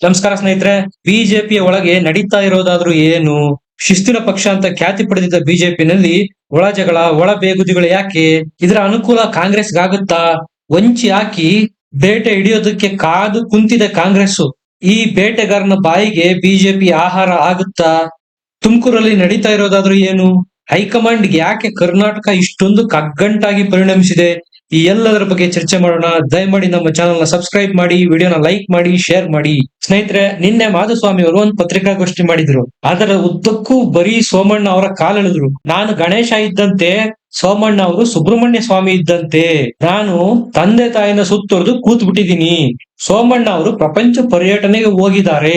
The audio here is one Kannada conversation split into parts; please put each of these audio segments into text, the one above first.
ನಮಸ್ಕಾರ ಸ್ನೇಹಿತರೆ. ಬಿಜೆಪಿಯ ಒಳಗೆ ನಡೀತಾ ಇರೋದಾದ್ರೂ ಏನು? ಶಿಸ್ತಿನ ಪಕ್ಷ ಅಂತ ಖ್ಯಾತಿ ಪಡೆದಿದ್ದ ಬಿಜೆಪಿನಲ್ಲಿ ಒಳ ಜಗಳ, ಒಳ ಬೇಗುದಿಗಳು ಯಾಕೆ? ಇದರ ಅನುಕೂಲ ಕಾಂಗ್ರೆಸ್ಗಾಗುತ್ತಾ? ಹೊಂಚಿ ಹಾಕಿ ಬೇಟೆ ಹಿಡಿಯೋದಕ್ಕೆ ಕಾದು ಕುಂತಿದೆ ಕಾಂಗ್ರೆಸ್. ಈ ಬೇಟೆಗಾರನ ಬಾಯಿಗೆ ಬಿಜೆಪಿ ಆಹಾರ ಆಗುತ್ತಾ? ತುಮಕೂರಲ್ಲಿ ನಡೀತಾ ಇರೋದಾದ್ರೂ ಏನು? ಹೈಕಮಾಂಡ್ ಯಾಕೆ ಕರ್ನಾಟಕ ಇಷ್ಟೊಂದು ಕಗ್ಗಂಟಾಗಿ ಪರಿಣಮಿಸಿದೆ? ಈ ಎಲ್ಲದರ ಬಗ್ಗೆ ಚರ್ಚೆ ಮಾಡೋಣ. ದಯಮಾಡಿ ನಮ್ಮ ಚಾನೆಲ್ ನ ಸಬ್ಸ್ಕ್ರೈಬ್ ಮಾಡಿ, ವಿಡಿಯೋನ ಲೈಕ್ ಮಾಡಿ, ಶೇರ್ ಮಾಡಿ. ಸ್ನೇಹಿತರೆ, ನಿನ್ನೆ ಮಾಧುಸ್ವಾಮಿ ಅವರು ಒಂದು ಪತ್ರಿಕಾಗೋಷ್ಠಿ ಮಾಡಿದ್ರು. ಅದರ ಉದ್ದಕ್ಕೂ ಬರೀ ಸೋಮಣ್ಣ ಅವರ ಕಾಲೆಳೆದ್ರು. ನಾನು ಗಣೇಶ ಇದ್ದಂತೆ, ಸೋಮಣ್ಣ ಅವರು ಸುಬ್ರಹ್ಮಣ್ಯ ಸ್ವಾಮಿ ಇದ್ದಂತೆ. ನಾನು ತಂದೆ ತಾಯಿನ ಸುತ್ತುವರೆದು ಕೂತ್ ಬಿಟ್ಟಿದ್ದೀನಿ. ಸೋಮಣ್ಣ ಅವರು ಪ್ರಪಂಚ ಪರ್ಯಟನೆಗೆ ಹೋಗಿದ್ದಾರೆ.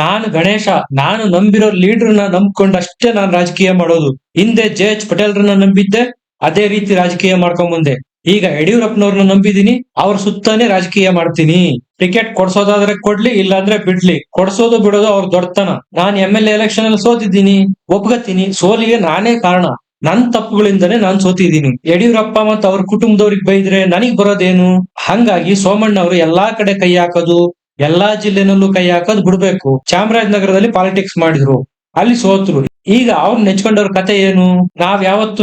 ನಾನು ಗಣೇಶ, ನಾನು ನಂಬಿರೋ ಲೀಡರ್ನ ನಂಬ್ಕೊಂಡಷ್ಟೇ ನಾನು ರಾಜಕೀಯ ಮಾಡೋದು. ಹಿಂದೆ ಜೆ.ಎಚ್. ಪಟೇಲ್ರನ್ನ ನಂಬಿದ್ದೆ, ಅದೇ ರೀತಿ ರಾಜಕೀಯ ಮಾಡ್ಕೊಂಡ್ ಬಂದೆ. ಈಗ ಯಡಿಯೂರಪ್ಪನವ್ರನ್ನ ನಂಬಿದೀನಿ, ಅವ್ರ ಸುತ್ತಾನೆ ರಾಜಕೀಯ ಮಾಡ್ತೀನಿ. ಟಿಕೆಟ್ ಕೊಡ್ಸೋದಾದ್ರೆ ಕೊಡ್ಲಿ, ಇಲ್ಲಾಂದ್ರೆ ಬಿಡ್ಲಿ. ಕೊಡ್ಸೋದು ಬಿಡೋದು ಅವ್ರ ದೊಡ್ಡತನ. ನಾನ್ MLA ಎಲೆಕ್ಷನ್ ಅಲ್ಲಿ ಸೋತಿದ್ದೀನಿ, ಒಪ್ಗತೀನಿ. ಸೋಲಿಗೆ ನಾನೇ ಕಾರಣ, ನನ್ ತಪ್ಪುಗಳಿಂದನೇ ನಾನ್ ಸೋತಿದ್ದೀನಿ. ಯಡಿಯೂರಪ್ಪ ಮತ್ತು ಅವ್ರ ಕುಟುಂಬದವ್ರಿಗೆ ಬೈದ್ರೆ ನನಗ್ ಬರೋದೇನು? ಹಂಗಾಗಿ ಸೋಮಣ್ಣ ಅವರು ಎಲ್ಲಾ ಕಡೆ ಕೈ ಹಾಕೋದು, ಎಲ್ಲಾ ಜಿಲ್ಲೆನಲ್ಲೂ ಕೈ ಹಾಕೋದು ಬಿಡ್ಬೇಕು. ಚಾಮರಾಜನಗರದಲ್ಲಿ ಪಾಲಿಟಿಕ್ಸ್ ಮಾಡಿದ್ರು, ಅಲ್ಲಿ ಸೋತ್ರು. ಈಗ ಅವ್ರು ನೆಚ್ಕೊಂಡವ್ರ ಕತೆ ಏನು?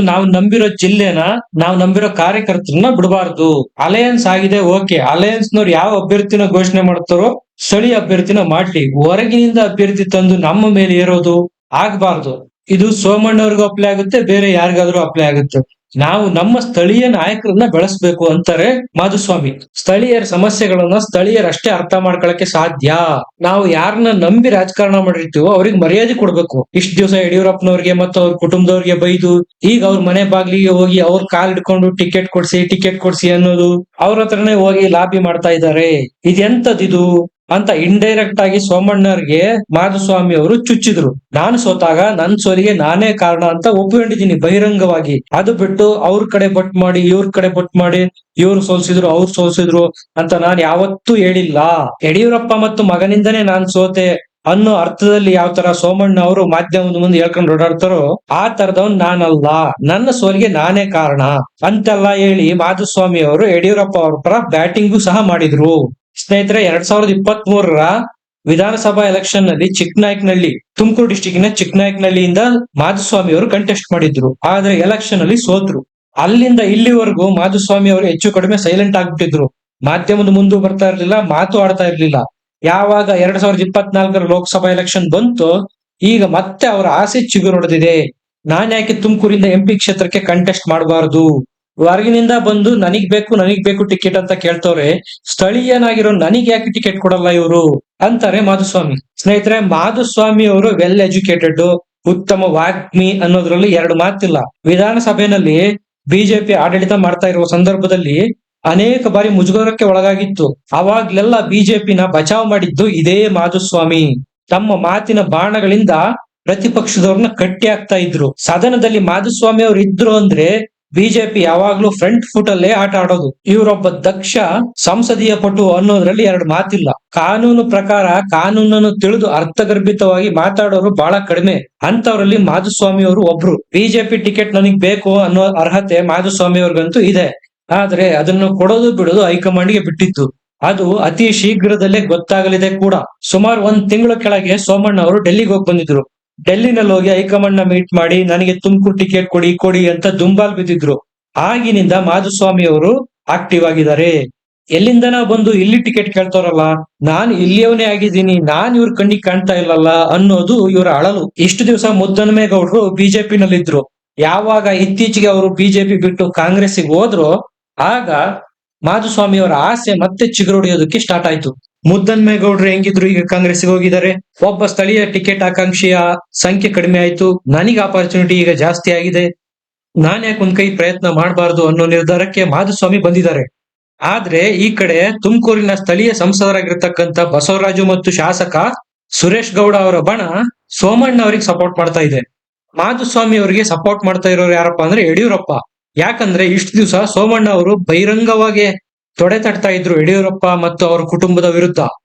ನಾವು ನಂಬಿರೋ ಜಿಲ್ಲೆನ, ನಾವು ನಂಬಿರೋ ಕಾರ್ಯಕರ್ತರನ್ನ ಬಿಡಬಾರ್ದು. ಅಲಯನ್ಸ್ ಆಗಿದೆ, ಓಕೆ. ಅಲಯನ್ಸ್ ನವ್ರು ಯಾವ ಅಭ್ಯರ್ಥಿನ ಘೋಷಣೆ ಮಾಡ್ತಾರೋ ಸ್ಥಳೀಯ ಅಭ್ಯರ್ಥಿನ ಮಾಡ್ಲಿ. ಹೊರಗಿನಿಂದ ಅಭ್ಯರ್ಥಿ ತಂದು ನಮ್ಮ ಮೇಲೆ ಏರೋದು ಆಗ್ಬಾರ್ದು. ಇದು ಸೋಮಣ್ಣವ್ರಿಗೂ ಅಪ್ಲೈ ಆಗುತ್ತೆ, ಬೇರೆ ಯಾರಿಗಾದ್ರೂ ಅಪ್ಲೈ ಆಗುತ್ತೆ. ನಾವು ನಮ್ಮ ಸ್ಥಳೀಯ ನಾಯಕರನ್ನ ಬೆಳೆಸ್ಬೇಕು ಅಂತಾರೆ ಮಾಧುಸ್ವಾಮಿ. ಸ್ಥಳೀಯರ ಸಮಸ್ಯೆಗಳನ್ನ ಸ್ಥಳೀಯರಷ್ಟೇ ಅರ್ಥ ಮಾಡ್ಕೊಳಕ್ಕೆ ಸಾಧ್ಯ. ನಾವು ಯಾರನ್ನ ನಂಬಿ ರಾಜಕಾರಣ ಮಾಡಿರ್ತೀವೋ ಅವ್ರಿಗೆ ಮರ್ಯಾದೆ ಕೊಡ್ಬೇಕು. ಇಷ್ಟ ದಿವಸ ಯಡಿಯೂರಪ್ಪನವ್ರಿಗೆ ಮತ್ತು ಅವ್ರ ಕುಟುಂಬದವ್ರಿಗೆ ಬೈದು, ಈಗ ಅವ್ರ ಮನೆ ಬಾಗ್ಲಿಗೆ ಹೋಗಿ ಅವ್ರ ಕಾಲ್ ಹಿಡ್ಕೊಂಡು ಟಿಕೆಟ್ ಕೊಡ್ಸಿ ಅನ್ನೋದು, ಅವ್ರ ಹತ್ರನೇ ಹೋಗಿ ಲಾಬಿ ಮಾಡ್ತಾ ಇದ್ದಾರೆ. ಇದೆಂತದಿದು ಅಂತ ಇಂಡೈರೆಕ್ಟ್ ಆಗಿ ಸೋಮಣ್ಣವ್ರಿಗೆ ಮಾಧುಸ್ವಾಮಿ ಅವರು ಚುಚ್ಚಿದ್ರು. ನಾನು ಸೋತಾಗ ನನ್ ಸೋಲಿಗೆ ನಾನೇ ಕಾರಣ ಅಂತ ಒಪ್ಕೊಂಡಿದ್ದೀನಿ ಬಹಿರಂಗವಾಗಿ. ಅದು ಬಿಟ್ಟು ಅವ್ರ ಕಡೆ ಬಟ್ ಮಾಡಿ, ಇವ್ರ ಕಡೆ ಬಟ್ ಮಾಡಿ, ಇವ್ರು ಸೋಲ್ಸಿದ್ರು, ಅವ್ರು ಸೋಲ್ಸಿದ್ರು ಅಂತ ನಾನು ಯಾವತ್ತೂ ಹೇಳಿಲ್ಲ. ಯಡಿಯೂರಪ್ಪ ಮತ್ತು ಮಗನಿಂದನೇ ನಾನ್ ಸೋತೆ ಅನ್ನೋ ಅರ್ಥದಲ್ಲಿ ಯಾವ ತರ ಸೋಮಣ್ಣ ಅವರು ಮಾಧ್ಯಮದ ಮುಂದೆ ಹೇಳ್ಕೊಂಡು ಓಡಾಡ್ತಾರೋ ಆ ತರದವನ್ ನಾನಲ್ಲ, ನನ್ನ ಸೋಲಿಗೆ ನಾನೇ ಕಾರಣ ಅಂತೆಲ್ಲ ಹೇಳಿ ಮಾಧುಸ್ವಾಮಿ ಅವರು ಯಡಿಯೂರಪ್ಪ ಅವ್ರ ಪರ ಬ್ಯಾಟಿಂಗು ಸಹ ಮಾಡಿದ್ರು. ಸ್ನೇಹಿತರೆ, 2023 ವಿಧಾನಸಭಾ ಎಲೆಕ್ಷನ್ ನಲ್ಲಿ ಚಿಕ್ಕನಾಯಕನಹಳ್ಳಿ, ತುಮಕೂರು ಡಿಸ್ಟಿಕ್ನ ಚಿಕ್ಕನಾಯಕನಹಳ್ಳಿಯಿಂದ ಮಾಧುಸ್ವಾಮಿ ಅವರು ಕಂಟೆಸ್ಟ್ ಮಾಡಿದ್ರು. ಆದ್ರೆ ಎಲೆಕ್ಷನ್ ಅಲ್ಲಿ ಸೋತ್ರು. ಅಲ್ಲಿಂದ ಇಲ್ಲಿವರೆಗೂ ಮಾಧುಸ್ವಾಮಿ ಅವರು ಹೆಚ್ಚು ಕಡಿಮೆ ಸೈಲೆಂಟ್ ಆಗ್ಬಿಟ್ಟಿದ್ರು. ಮಾಧ್ಯಮದ ಮುಂದೆ ಬರ್ತಾ ಇರ್ಲಿಲ್ಲ, ಮಾತು ಆಡ್ತಾ ಇರ್ಲಿಲ್ಲ. ಯಾವಾಗ 2024 ಲೋಕಸಭಾ ಎಲೆಕ್ಷನ್ ಬಂತು, ಈಗ ಮತ್ತೆ ಅವರ ಆಸೆ ಚಿಗುರೊಡೆದಿದೆ. ನಾನ್ ಯಾಕೆ ತುಮಕೂರಿಂದ MP ಕ್ಷೇತ್ರಕ್ಕೆ ಕಂಟೆಸ್ಟ್ ಮಾಡಬಾರ್ದು? ಹೊರಗಿನಿಂದ ಬಂದು ನನಗ್ ಬೇಕು ಟಿಕೆಟ್ ಅಂತ ಕೇಳ್ತವ್ರೆ. ಸ್ಥಳೀಯನಾಗಿರೋ ನನಗ್ ಯಾಕೆ ಟಿಕೆಟ್ ಕೊಡಲ್ಲ ಇವರು ಅಂತಾರೆ ಮಾಧುಸ್ವಾಮಿ. ಸ್ನೇಹಿತರೆ, ಮಾಧುಸ್ವಾಮಿ ಅವರು ವೆಲ್ ಎಜುಕೇಟೆಡ್, ಉತ್ತಮ ವಾಗ್ಮಿ ಅನ್ನೋದ್ರಲ್ಲಿ ಎರಡು ಮಾತಿಲ್ಲ. ವಿಧಾನಸಭೆಯಲ್ಲಿ ಬಿಜೆಪಿ ಆಡಳಿತ ಮಾಡ್ತಾ ಇರುವ ಸಂದರ್ಭದಲ್ಲಿ ಅನೇಕ ಬಾರಿ ಮುಜುಗರಕ್ಕೆ ಒಳಗಾಗಿತ್ತು. ಅವಾಗ್ಲೆಲ್ಲ ಬಿಜೆಪಿನ ಬಚಾವ್ ಮಾಡಿದ್ದು ಇದೇ ಮಾಧುಸ್ವಾಮಿ. ತಮ್ಮ ಮಾತಿನ ಬಾಣಗಳಿಂದ ಪ್ರತಿಪಕ್ಷದವ್ರನ್ನ ಕಟ್ಟಿ ಹಾಕ್ತಾ ಇದ್ರು. ಸದನದಲ್ಲಿ ಮಾಧುಸ್ವಾಮಿ ಅವ್ರು ಇದ್ರು ಅಂದ್ರೆ ಬಿಜೆಪಿ ಯಾವಾಗ್ಲೂ ಫ್ರಂಟ್ ಫುಟ್ ಅಲ್ಲೇ ಆಟ ಆಡೋದು. ಇವರೊಬ್ಬ ದಕ್ಷ ಸಂಸದೀಯ ಪಟು ಅನ್ನೋದ್ರಲ್ಲಿ ಎರಡು ಮಾತಿಲ್ಲ. ಕಾನೂನು ಪ್ರಕಾರ ಕಾನೂನನ್ನು ತಿಳಿದು ಅರ್ಥಗರ್ಭಿತವಾಗಿ ಮಾತಾಡೋರು ಬಹಳ ಕಡಿಮೆ. ಅಂತವರಲ್ಲಿ ಮಾಧುಸ್ವಾಮಿ ಅವರು ಒಬ್ರು. ಬಿಜೆಪಿ ಟಿಕೆಟ್ ನನಗ್ ಬೇಕು ಅನ್ನೋ ಅರ್ಹತೆ ಮಾಧುಸ್ವಾಮಿ ಅವ್ರಿಗಂತೂ ಇದೆ. ಆದ್ರೆ ಅದನ್ನು ಕೊಡೋದು ಬಿಡೋದು ಹೈಕಮಾಂಡ್ಗೆ ಬಿಟ್ಟಿತ್ತು. ಅದು ಅತಿ ಶೀಘ್ರದಲ್ಲೇ ಗೊತ್ತಾಗಲಿದೆ ಕೂಡ. ಸುಮಾರು 1 ತಿಂಗಳ ಕೆಳಗೆ ಸೋಮಣ್ಣ ಅವರು ಡೆಲ್ಲಿಗೆ ಹೋಗಿ ಬಂದಿದ್ರು. ಡೆಲ್ಲಿನಲ್ಲಿ ಹೋಗಿ ಹೈಕಮಾಂಡ್ ನ ಮೀಟ್ ಮಾಡಿ ನನಗೆ ತುಮಕೂರು ಟಿಕೆಟ್ ಕೊಡಿ ಅಂತ ದುಂಬಾಲ್ ಬಿದ್ದಿದ್ರು. ಆಗಿನಿಂದ ಮಾಧುಸ್ವಾಮಿ ಅವರು ಆಕ್ಟಿವ್ ಆಗಿದ್ದಾರೆ. ಎಲ್ಲಿಂದನ ಬಂದು ಇಲ್ಲಿ ಟಿಕೆಟ್ ಕೇಳ್ತಾರಲ್ಲ, ನಾನು ಇಲ್ಲಿಯವನೇ ಆಗಿದ್ದೀನಿ, ನಾನ್ ಇವ್ರ ಕಣ್ಣಿಗೆ ಕಾಣ್ತಾ ಇಲ್ಲಲ್ಲ ಅನ್ನೋದು ಇವರ ಅಳಲು. ಇಷ್ಟು ದಿವಸ ಮುದ್ದನಮೇಗೌಡರು ಬಿಜೆಪಿ ನಲ್ಲಿದ್ರು. ಯಾವಾಗ ಇತ್ತೀಚೆಗೆ ಅವರು ಬಿಜೆಪಿ ಬಿಟ್ಟು ಕಾಂಗ್ರೆಸ್ಸಿಗೆ ಹೋದ್ರು, ಆಗ ಮಾಧುಸ್ವಾಮಿ ಅವರ ಆಸೆ ಮತ್ತೆ ಚಿಗುರೊಡೆಯೋದಕ್ಕೆ ಸ್ಟಾರ್ಟ್ ಆಯ್ತು. ಮುದ್ದನ್ಮೇಗೌಡ್ರು ಹೆಂಗಿದ್ರು, ಈಗ ಕಾಂಗ್ರೆಸ್ಗೆ ಹೋಗಿದ್ದಾರೆ. ಒಬ್ಬ ಸ್ಥಳೀಯ ಟಿಕೆಟ್ ಆಕಾಂಕ್ಷಿಯ ಸಂಖ್ಯೆ ಕಡಿಮೆ ಆಯ್ತು, ನನಗೆ ಆಪರ್ಚುನಿಟಿ ಈಗ ಜಾಸ್ತಿ ಆಗಿದೆ, ನಾನ್ ಯಾಕೆ ಒಂದ್ ಕೈ ಪ್ರಯತ್ನ ಮಾಡಬಾರ್ದು ಅನ್ನೋ ನಿರ್ಧಾರಕ್ಕೆ ಮಾಧುಸ್ವಾಮಿ ಬಂದಿದ್ದಾರೆ. ಆದ್ರೆ ಈ ಕಡೆ ತುಮಕೂರಿನ ಸ್ಥಳೀಯ ಸಂಸದರಾಗಿರ್ತಕ್ಕಂಥ ಬಸವರಾಜು ಮತ್ತು ಶಾಸಕ ಸುರೇಶ್ ಗೌಡ ಅವರ ಬಣ ಸೋಮಣ್ಣ ಅವರಿಗೆ ಸಪೋರ್ಟ್ ಮಾಡ್ತಾ ಇದೆ. ಮಾಧುಸ್ವಾಮಿ ಅವರಿಗೆ ಸಪೋರ್ಟ್ ಮಾಡ್ತಾ ಇರೋರು ಯಾರಪ್ಪ ಅಂದ್ರೆ ಯಡಿಯೂರಪ್ಪ. ಯಾಕಂದ್ರೆ ಇಷ್ಟು ದಿವಸ ಸೋಮಣ್ಣ ಅವರು ಬಹಿರಂಗವಾಗಿ ತೊಡೆ ತಟ್ತಾ ಇದ್ರು ಯಡಿಯೂರಪ್ಪ ಮತ್ತು ಅವರ ಕುಟುಂಬದ ವಿರುದ್ಧ.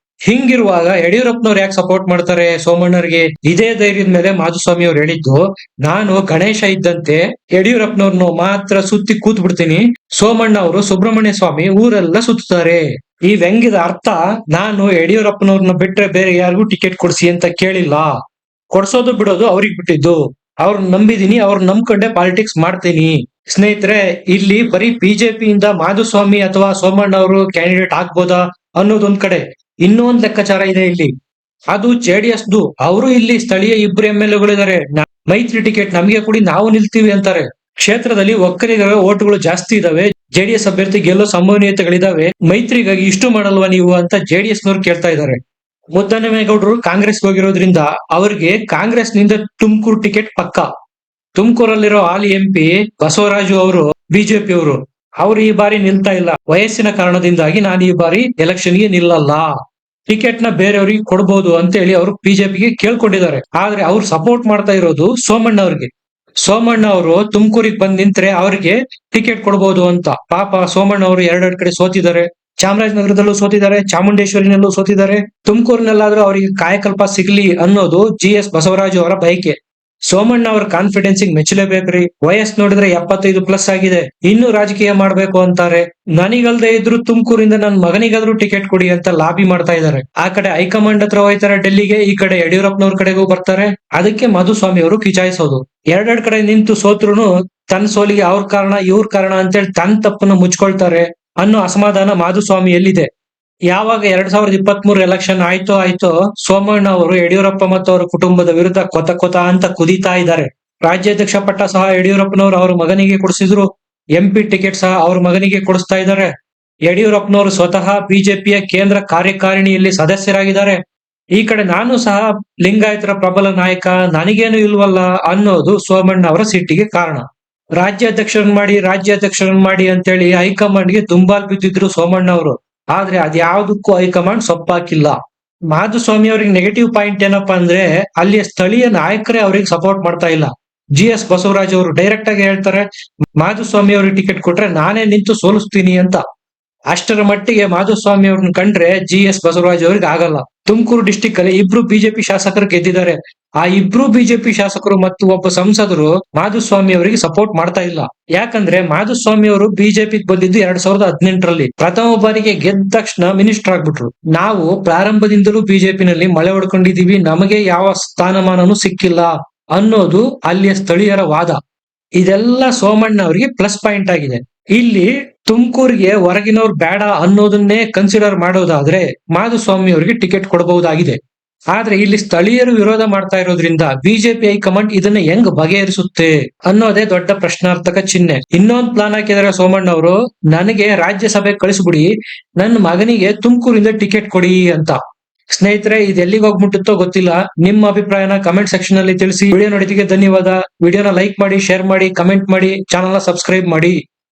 ಹಿಂಗಿರುವಾಗ ಯಡಿಯೂರಪ್ಪನವ್ರು ಯಾಕೆ ಸಪೋರ್ಟ್ ಮಾಡ್ತಾರೆ ಸೋಮಣ್ಣರಿಗೆ? ಇದೇ ಧೈರ್ಯದ ಮೇಲೆ ಮಾಧುಸ್ವಾಮಿ ಅವ್ರು ಹೇಳಿದ್ದು, ನಾನು ಗಣೇಶ ಇದ್ದಂತೆ ಯಡಿಯೂರಪ್ಪನವ್ರನ್ನ ಮಾತ್ರ ಸುತ್ತಿ ಕೂತ್ ಬಿಡ್ತೀನಿ, ಸೋಮಣ್ಣ ಅವರು ಸುಬ್ರಹ್ಮಣ್ಯ ಸ್ವಾಮಿ ಊರೆಲ್ಲ ಸುತ್ತಾರೆ. ಈ ವ್ಯಂಗ್ಯದ ಅರ್ಥ ನಾನು ಯಡಿಯೂರಪ್ಪನವ್ರನ್ನ ಬಿಟ್ರೆ ಬೇರೆ ಯಾರಿಗೂ ಟಿಕೆಟ್ ಕೊಡ್ಸಿ ಅಂತ ಕೇಳಿಲ್ಲ. ಕೊಡ್ಸೋದು ಬಿಡೋದು ಅವ್ರಿಗೆ ಬಿಟ್ಟಿದ್ದು. ಅವ್ರನ್ನ ನಂಬಿದೀನಿ, ಅವ್ರನ್ನ ನಂಬ್ಕೊಂಡೆ ಪಾಲಿಟಿಕ್ಸ್ ಮಾಡ್ತೀನಿ. ಸ್ನೇಹಿತರೆ, ಇಲ್ಲಿ ಬರೀ ಬಿಜೆಪಿಯಿಂದ ಮಾಧುಸ್ವಾಮಿ ಅಥವಾ ಸೋಮಣ್ಣ ಅವರು ಕ್ಯಾಂಡಿಡೇಟ್ ಆಗ್ಬೋದಾ ಅನ್ನೋದೊಂದ್ ಕಡೆ, ಇನ್ನೊಂದ್ ಲೆಕ್ಕಾಚಾರ ಇದೆ ಇಲ್ಲಿ. ಅದು ಜೆಡಿಎಸ್ ದು. ಅವರು ಇಲ್ಲಿ ಸ್ಥಳೀಯ ಇಬ್ರು MLA ಮೈತ್ರಿ ಟಿಕೆಟ್ ನಮಗೆ ಕೊಡಿ, ನಾವು ನಿಲ್ತೀವಿ ಅಂತಾರೆ. ಕ್ಷೇತ್ರದಲ್ಲಿ ಒಕ್ಕಲಿಗರ ಓಟುಗಳು ಜಾಸ್ತಿ ಇದಾವೆ, ಜೆಡಿಎಸ್ ಅಭ್ಯರ್ಥಿ ಗೆಲ್ಲೋ ಸಂಭವನೀಯತೆಗಳಿದಾವೆ, ಮೈತ್ರಿಗಾಗಿ ಇಷ್ಟು ಮಾಡಲ್ವಾ ನೀವು ಅಂತ ಜೆಡಿಎಸ್ ನವರು ಕೇಳ್ತಾ ಇದ್ದಾರೆ. ಮುದ್ದನಮೇಗೌಡರು ಕಾಂಗ್ರೆಸ್ ಹೋಗಿರೋದ್ರಿಂದ ಅವರಿಗೆ ಕಾಂಗ್ರೆಸ್ ನಿಂದ ತುಮಕೂರು ಟಿಕೆಟ್ ಪಕ್ಕ. ತುಮಕೂರಲ್ಲಿರೋ ಹಾಲಿ MP ಬಸವರಾಜು ಅವರು ಬಿಜೆಪಿ ಅವರು ಈ ಬಾರಿ ನಿಲ್ತಾ ಇಲ್ಲ. ವಯಸ್ಸಿನ ಕಾರಣದಿಂದಾಗಿ ನಾನು ಈ ಬಾರಿ ಎಲೆಕ್ಷನ್ಗೆ ನಿಲ್ಲಲ್ಲ, ಟಿಕೆಟ್ ನ ಬೇರೆಯವ್ರಿಗೆ ಕೊಡ್ಬೋದು ಅಂತ ಹೇಳಿ ಅವರು ಬಿಜೆಪಿಗೆ ಕೇಳ್ಕೊಂಡಿದ್ದಾರೆ. ಆದ್ರೆ ಅವ್ರು ಸಪೋರ್ಟ್ ಮಾಡ್ತಾ ಇರೋದು ಸೋಮಣ್ಣ ಅವ್ರಿಗೆ. ಸೋಮಣ್ಣ ಅವರು ತುಮಕೂರಿಗೆ ಬಂದ್ ನಿಂತ್ರೆ ಅವ್ರಿಗೆ ಟಿಕೆಟ್ ಕೊಡ್ಬೋದು ಅಂತ. ಪಾಪ ಸೋಮಣ್ಣ ಅವರು ಎರಡೆರಡು ಕಡೆ ಸೋತಿದ್ದಾರೆ. ಚಾಮರಾಜನಗರದಲ್ಲೂ ಸೋತಿದ್ದಾರೆ, ಚಾಮುಂಡೇಶ್ವರಿನಲ್ಲೂ ಸೋತಿದ್ದಾರೆ. ತುಮಕೂರಿನಲ್ಲಾದ್ರೂ ಅವರಿಗೆ ಕಾಯಕಲ್ಪ ಸಿಗ್ಲಿ ಅನ್ನೋದು GS ಬಸವರಾಜು ಅವರ ಬಯಕೆ. ಸೋಮಣ್ಣ ಅವರ ಕಾನ್ಫಿಡೆನ್ಸ್ ಮೆಚ್ಚಲೇಬೇಕ್ರಿ. ವಯಸ್ಸು ನೋಡಿದ್ರೆ 75+ ಆಗಿದೆ, ಇನ್ನು ರಾಜಕೀಯ ಮಾಡ್ಬೇಕು ಅಂತಾರೆ. ನನಗಲ್ದೇ ಇದ್ರು ತುಮಕೂರಿಂದ ನನ್ನ ಮಗನಿಗಾದ್ರೂ ಟಿಕೆಟ್ ಕೊಡಿ ಅಂತ ಲಾಬಿ ಮಾಡ್ತಾ ಇದ್ದಾರೆ. ಆ ಕಡೆ ಹೈಕಮಾಂಡ್ ಹತ್ರ ಹೋಯ್ತಾರೆ ಡೆಲ್ಲಿಗೆ, ಈ ಕಡೆ ಯಡಿಯೂರಪ್ಪನವ್ರ ಕಡೆಗೂ ಬರ್ತಾರೆ. ಅದಕ್ಕೆ ಮಾಧುಸ್ವಾಮಿ ಅವರು ಕಿಚಾಯಿಸೋದು. ಎರಡೆರಡು ಕಡೆ ನಿಂತು ಸೋತ್ರುನು ತನ್ನ ಸೋಲಿಗೆ ಅವ್ರ ಕಾರಣ ಇವ್ರ ಕಾರಣ ಅಂತೇಳಿ ತನ್ನ ತಪ್ಪನ್ನ ಮುಚ್ಕೊಳ್ತಾರೆ ಅನ್ನೋ ಅಸಮಾಧಾನ ಮಾಧುಸ್ವಾಮಿ ಎಲ್ಲಿದೆ. ಯಾವಾಗ 2023 ಎಲೆಕ್ಷನ್ ಆಯ್ತೋ ಸೋಮಣ್ಣ ಅವರು ಯಡಿಯೂರಪ್ಪ ಮತ್ತು ಅವರ ಕುಟುಂಬದ ವಿರುದ್ಧ ಕೊತ ಅಂತ ಕುದೀತಾ ಇದ್ದಾರೆ. ರಾಜ್ಯಾಧ್ಯಕ್ಷ ಪಟ್ಟ ಸಹ ಯಡಿಯೂರಪ್ಪನವರು ಅವ್ರ ಮಗನಿಗೆ ಕೊಡಿಸಿದ್ರು, MP ಟಿಕೆಟ್ ಸಹ ಅವ್ರ ಮಗನಿಗೆ ಕೊಡಿಸ್ತಾ ಇದ್ದಾರೆ. ಯಡಿಯೂರಪ್ಪನವರು ಸ್ವತಃ ಬಿಜೆಪಿಯ ಕೇಂದ್ರ ಕಾರ್ಯಕಾರಿಣಿಯಲ್ಲಿ ಸದಸ್ಯರಾಗಿದ್ದಾರೆ. ಈ ಕಡೆ ನಾನು ಸಹ ಲಿಂಗಾಯತರ ಪ್ರಬಲ ನಾಯಕ, ನನಗೇನು ಇಲ್ವಲ್ಲ ಅನ್ನೋದು ಸೋಮಣ್ಣ ಅವರ ಸಿಟ್ಟಿಗೆ ಕಾರಣ. ರಾಜ್ಯಾಧ್ಯಕ್ಷರನ್ನ ಮಾಡಿ ಅಂತೇಳಿ ಹೈಕಮಾಂಡ್ಗೆ ದುಂಬಾಲ್ ಬಿದ್ದಿದ್ರು ಸೋಮಣ್ಣ ಅವರು. ಆದ್ರೆ ಅದ್ಯಾವುದಕ್ಕೂ ಹೈಕಮಾಂಡ್ ಸೊಪ್ಪಾಕಿಲ್ಲ. ಮಾಧುಸ್ವಾಮಿ ಅವ್ರಿಗೆ ನೆಗೆಟಿವ್ ಪಾಯಿಂಟ್ ಏನಪ್ಪಾ ಅಂದ್ರೆ ಅಲ್ಲಿಯ ಸ್ಥಳೀಯ ನಾಯಕರೇ ಅವ್ರಿಗೆ ಸಪೋರ್ಟ್ ಮಾಡ್ತಾ ಇಲ್ಲ. GS ಬಸವರಾಜ್ ಅವರು ಡೈರೆಕ್ಟ್ ಆಗಿ ಹೇಳ್ತಾರೆ, ಮಾಧುಸ್ವಾಮಿ ಅವ್ರಿಗೆ ಟಿಕೆಟ್ ಕೊಟ್ರೆ ನಾನೇ ನಿಂತು ಸೋಲಿಸ್ತೀನಿ ಅಂತ. ಅಷ್ಟರ ಮಟ್ಟಿಗೆ ಮಾಧುಸ್ವಾಮಿ ಅವ್ರನ್ನ ಕಂಡ್ರೆ GS ಬಸವರಾಜ್ ಅವ್ರಿಗೆ ಆಗಲ್ಲ. ತುಮಕೂರು ಡಿಸ್ಟಿಕ್ ಅಲ್ಲಿ ಇಬ್ರು ಬಿಜೆಪಿ ಶಾಸಕರು ಗೆದ್ದಿದ್ದಾರೆ. ಆ ಇಬ್ರು ಬಿಜೆಪಿ ಶಾಸಕರು ಮತ್ತು ಒಬ್ಬ ಸಂಸದರು ಮಾಧುಸ್ವಾಮಿ ಅವರಿಗೆ ಸಪೋರ್ಟ್ ಮಾಡ್ತಾ ಇಲ್ಲ. ಯಾಕಂದ್ರೆ ಮಾಧುಸ್ವಾಮಿ ಅವರು ಬಿಜೆಪಿ ಬಂದಿದ್ದು 2018ರಲ್ಲಿ. ಪ್ರಥಮ ಬಾರಿಗೆ ಗೆದ್ದ ತಕ್ಷಣ ಮಿನಿಸ್ಟರ್ ಆಗ್ಬಿಟ್ರು. ನಾವು ಪ್ರಾರಂಭದಿಂದಲೂ ಬಿಜೆಪಿನಲ್ಲಿ ಮಳೆ ಹೊಡ್ಕೊಂಡಿದೀವಿ, ನಮಗೆ ಯಾವ ಸ್ಥಾನಮಾನನೂ ಸಿಕ್ಕಿಲ್ಲ ಅನ್ನೋದು ಅಲ್ಲಿಯ ಸ್ಥಳೀಯರ ವಾದ. ಇದೆಲ್ಲ ಸೋಮಣ್ಣ ಅವರಿಗೆ ಪ್ಲಸ್ ಪಾಯಿಂಟ್ ಆಗಿದೆ. ಇಲ್ಲಿ ತುಮಕೂರಿಗೆ ಹೊರಗಿನವ್ರು ಬೇಡ ಅನ್ನೋದನ್ನೇ ಕನ್ಸಿಡರ್ ಮಾಡೋದಾದ್ರೆ ಮಾಧುಸ್ವಾಮಿ ಅವರಿಗೆ ಟಿಕೆಟ್ ಕೊಡಬಹುದಾಗಿದೆ. ಆದ್ರೆ ಇಲ್ಲಿ ಸ್ಥಳೀಯರು ವಿರೋಧ ಮಾಡ್ತಾ ಇರೋದ್ರಿಂದ ಬಿಜೆಪಿ ಹೈಕಮಾಂಡ್ ಇದನ್ನ ಹೆಂಗ್ ಬಗೆಹರಿಸುತ್ತೆ ಅನ್ನೋದೇ ದೊಡ್ಡ ಪ್ರಶ್ನಾರ್ಥಕ ಚಿಹ್ನೆ. ಇನ್ನೊಂದು ಪ್ಲಾನ್ ಹಾಕಿದಾರೆ ಸೋಮಣ್ಣ ಅವರು, ನನಗೆ ರಾಜ್ಯಸಭೆ ಕಳಿಸ್ಬಿಡಿ, ನನ್ನ ಮಗನಿಗೆ ತುಮಕೂರಿಂದ ಟಿಕೆಟ್ ಕೊಡಿ ಅಂತ. ಸ್ನೇಹಿತರೆ, ಇದು ಎಲ್ಲಿಗೆ ಹೋಗ್ಬಿಟ್ಟುತ್ತೋ ಗೊತ್ತಿಲ್ಲ. ನಿಮ್ಮ ಅಭಿಪ್ರಾಯನ ಕಮೆಂಟ್ ಸೆಕ್ಷನ್ ಅಲ್ಲಿ ತಿಳಿಸಿ. ವಿಡಿಯೋ ನೋಡಿದ್ದಕ್ಕೆ ಧನ್ಯವಾದ. ವಿಡಿಯೋನ ಲೈಕ್ ಮಾಡಿ, ಶೇರ್ ಮಾಡಿ, ಕಮೆಂಟ್ ಮಾಡಿ, ಚಾನಲ್ ನ ಸಬ್ಸ್ಕ್ರೈಬ್ ಮಾಡಿ.